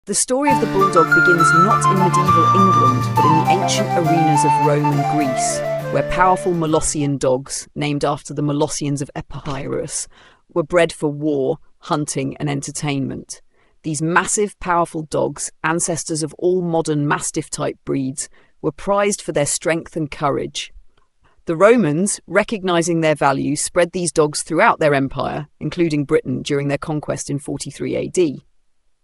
The story of the Bulldog begins not in medieval England, but in the ancient arenas of Rome and Greece, where powerful Molossian dogs, named after the Molossians of Epirus, were bred for war, hunting and entertainment. These massive, powerful dogs, ancestors of all modern Mastiff-type breeds, were prized for their strength and courage. The Romans, recognizing their value, spread these dogs throughout their empire, including Britain, during their conquest in 43 AD.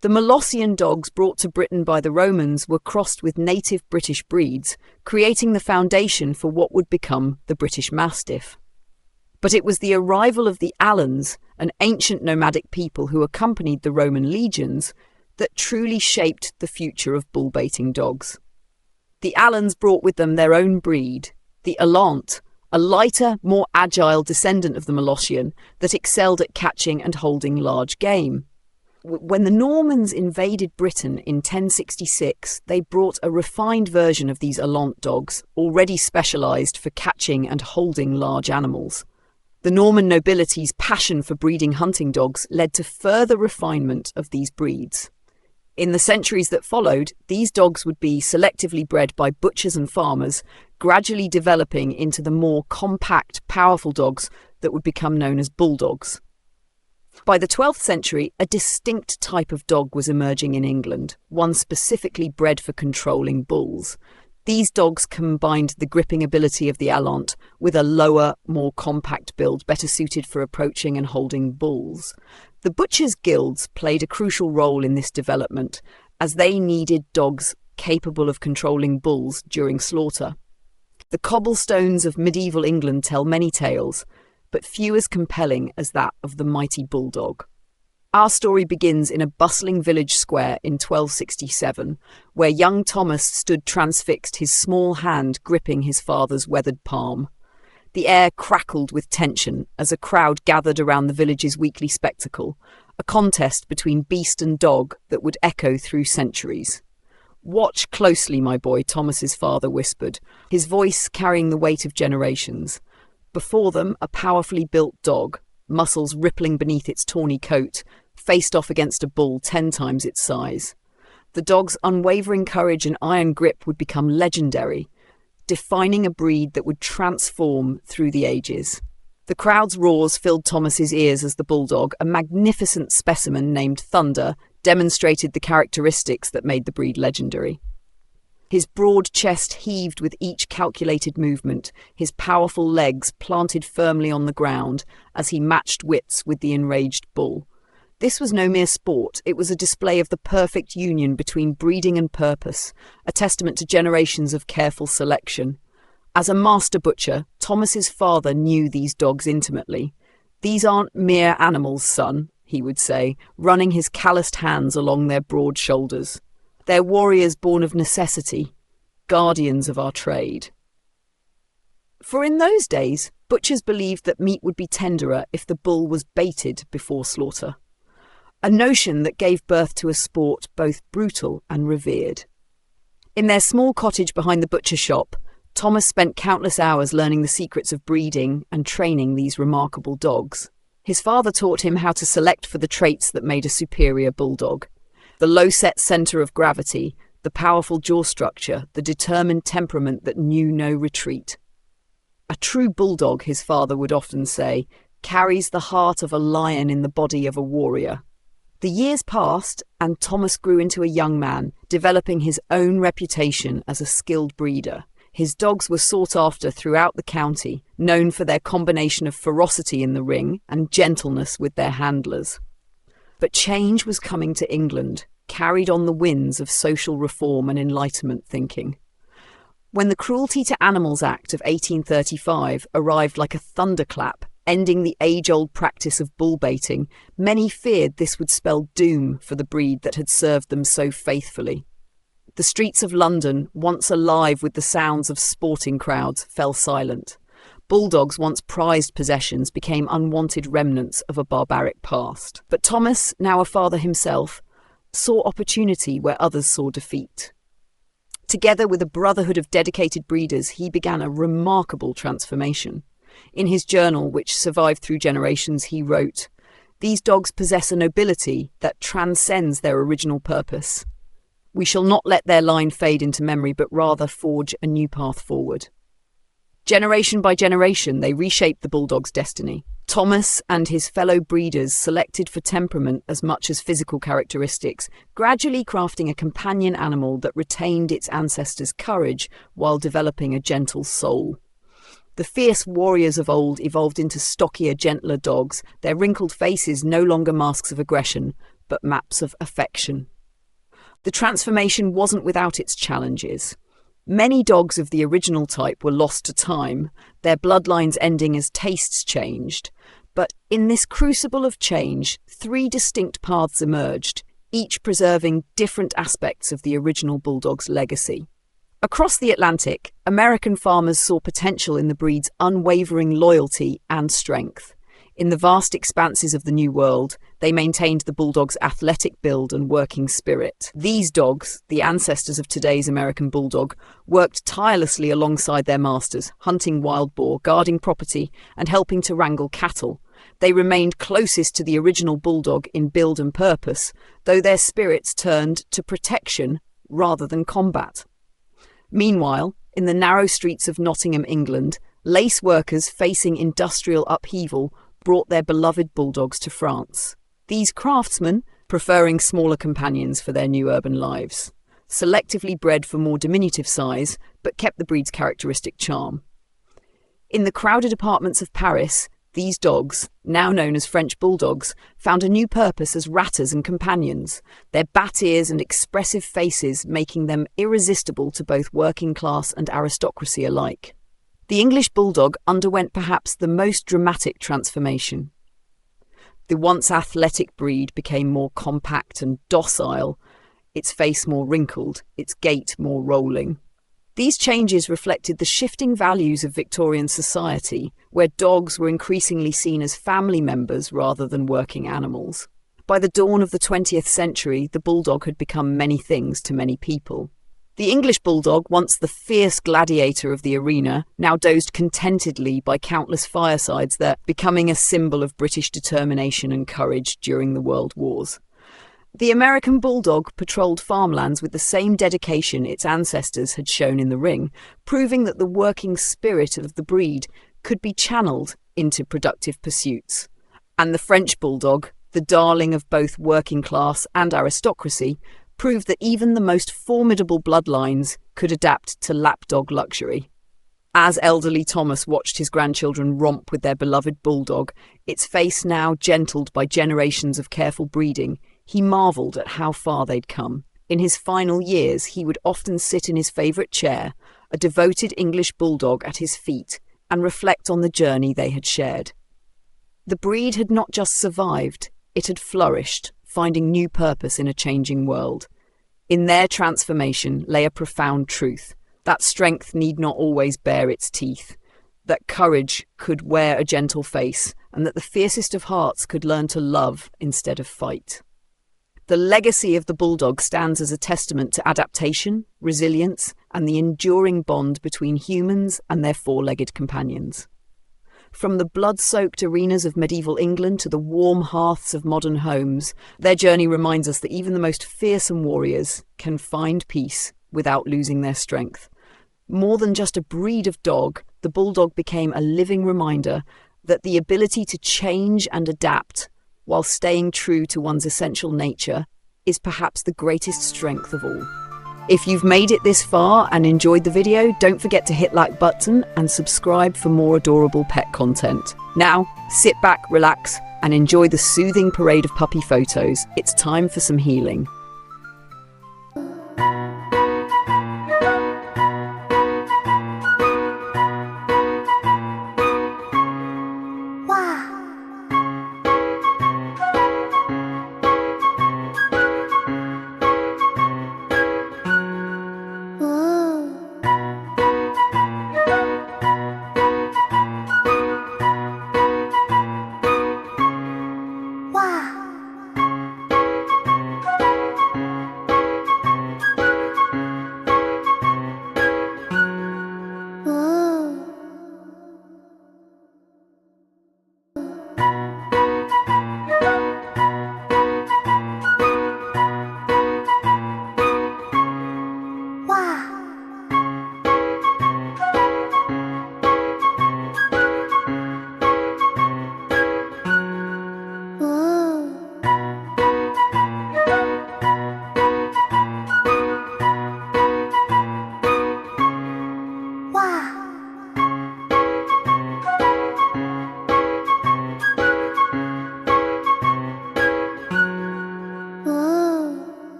The Molossian dogs brought to Britain by the Romans were crossed with native British breeds, creating the foundation for what would become the British Mastiff. But it was the arrival of the Alans, an ancient nomadic people who accompanied the Roman legions, that truly shaped the future of bull-baiting dogs. The Alans brought with them their own breed, the Alaunt, a lighter, more agile descendant of the Molossian that excelled at catching and holding large game. When the Normans invaded Britain in 1066, they brought a refined version of these Alaunt dogs, already specialised for catching and holding large animals. The Norman nobility's passion for breeding hunting dogs led to further refinement of these breeds. In the centuries that followed, these dogs would be selectively bred by butchers and farmers, gradually developing into the more compact, powerful dogs that would become known as bulldogs. By the 12th century, a distinct type of dog was emerging in England, one specifically bred for controlling bulls. These dogs combined the gripping ability of the Alaunt with a lower, more compact build better suited for approaching and holding bulls. The butchers' guilds played a crucial role in this development, as they needed dogs capable of controlling bulls during slaughter. The cobblestones of medieval England tell many tales, but few as compelling as that of the mighty bulldog. Our story begins in a bustling village square in 1267, where young Thomas stood transfixed, his small hand gripping his father's weathered palm. The air crackled with tension as a crowd gathered around the village's weekly spectacle, a contest between beast and dog that would echo through centuries. "Watch closely, my boy," Thomas's father whispered, his voice carrying the weight of generations. Before them, a powerfully built dog, muscles rippling beneath its tawny coat, faced off against a bull 10 times its size. The dog's unwavering courage and iron grip would become legendary, defining a breed that would transform through the ages. The crowd's roars filled Thomas's ears as the bulldog, a magnificent specimen named Thunder, demonstrated the characteristics that made the breed legendary. His broad chest heaved with each calculated movement, his powerful legs planted firmly on the ground as he matched wits with the enraged bull. This was no mere sport, it was a display of the perfect union between breeding and purpose, a testament to generations of careful selection. As a master butcher, Thomas's father knew these dogs intimately. "These aren't mere animals, son," he would say, running his calloused hands along their broad shoulders. "They're warriors born of necessity, guardians of our trade." For in those days, butchers believed that meat would be tenderer if the bull was baited before slaughter, a notion that gave birth to a sport both brutal and revered. In their small cottage behind the butcher shop, Thomas spent countless hours learning the secrets of breeding and training these remarkable dogs. His father taught him how to select for the traits that made a superior bulldog. The low-set centre of gravity, the powerful jaw structure, the determined temperament that knew no retreat. "A true bulldog," his father would often say, "carries the heart of a lion in the body of a warrior." The years passed, and Thomas grew into a young man, developing his own reputation as a skilled breeder. His dogs were sought after throughout the county, known for their combination of ferocity in the ring and gentleness with their handlers. But change was coming to England, carried on the winds of social reform and Enlightenment thinking. When the Cruelty to Animals Act of 1835 arrived like a thunderclap, ending the age-old practice of bull-baiting, many feared this would spell doom for the breed that had served them so faithfully. The streets of London, once alive with the sounds of sporting crowds, fell silent. Bulldogs, once prized possessions, became unwanted remnants of a barbaric past. But Thomas, now a father himself, saw opportunity where others saw defeat. Together with a brotherhood of dedicated breeders, he began a remarkable transformation. In his journal, which survived through generations, he wrote, These dogs possess a nobility that transcends their original purpose. We shall not let their line fade into memory, but rather forge a new path forward. Generation by generation, they reshaped the Bulldog's destiny. Thomas and his fellow breeders selected for temperament as much as physical characteristics, gradually crafting a companion animal that retained its ancestors' courage while developing a gentle soul. The fierce warriors of old evolved into stockier, gentler dogs, their wrinkled faces no longer masks of aggression, but maps of affection. The transformation wasn't without its challenges. Many dogs of the original type were lost to time, their bloodlines ending as tastes changed. But in this crucible of change, 3 distinct paths emerged, each preserving different aspects of the original Bulldog's legacy. Across the Atlantic, American farmers saw potential in the breed's unwavering loyalty and strength. In the vast expanses of the New World, they maintained the Bulldog's athletic build and working spirit. These dogs, the ancestors of today's American Bulldog, worked tirelessly alongside their masters, hunting wild boar, guarding property, and helping to wrangle cattle. They remained closest to the original Bulldog in build and purpose, though their spirits turned to protection rather than combat. Meanwhile, in the narrow streets of Nottingham, England, lace workers facing industrial upheaval brought their beloved bulldogs to France. These craftsmen, preferring smaller companions for their new urban lives, selectively bred for more diminutive size, but kept the breed's characteristic charm. In the crowded apartments of Paris, these dogs, now known as French bulldogs, found a new purpose as ratters and companions, their bat ears and expressive faces making them irresistible to both working class and aristocracy alike. The English Bulldog underwent perhaps the most dramatic transformation. The once athletic breed became more compact and docile, its face more wrinkled, its gait more rolling. These changes reflected the shifting values of Victorian society, where dogs were increasingly seen as family members rather than working animals. By the dawn of the 20th century, the Bulldog had become many things to many people. The English Bulldog, once the fierce gladiator of the arena, now dozed contentedly by countless firesides there, becoming a symbol of British determination and courage during the World Wars. The American Bulldog patrolled farmlands with the same dedication its ancestors had shown in the ring, proving that the working spirit of the breed could be channeled into productive pursuits. And the French Bulldog, the darling of both working class and aristocracy, proved that even the most formidable bloodlines could adapt to lapdog luxury. As elderly Thomas watched his grandchildren romp with their beloved Bulldog, its face now gentled by generations of careful breeding, he marvelled at how far they'd come. In his final years, he would often sit in his favourite chair, a devoted English Bulldog at his feet, and reflect on the journey they had shared. The breed had not just survived, it had flourished, finding new purpose in a changing world. In their transformation lay a profound truth, that strength need not always bare its teeth, that courage could wear a gentle face, and that the fiercest of hearts could learn to love instead of fight. The legacy of the Bulldog stands as a testament to adaptation, resilience, and the enduring bond between humans and their four-legged companions. From the blood-soaked arenas of medieval England to the warm hearths of modern homes, their journey reminds us that even the most fearsome warriors can find peace without losing their strength. More than just a breed of dog, the Bulldog became a living reminder that the ability to change and adapt while staying true to one's essential nature is perhaps the greatest strength of all. If you've made it this far and enjoyed the video, don't forget to hit like button and subscribe for more adorable pet content. Now, sit back, relax, and enjoy the soothing parade of puppy photos. It's time for some healing.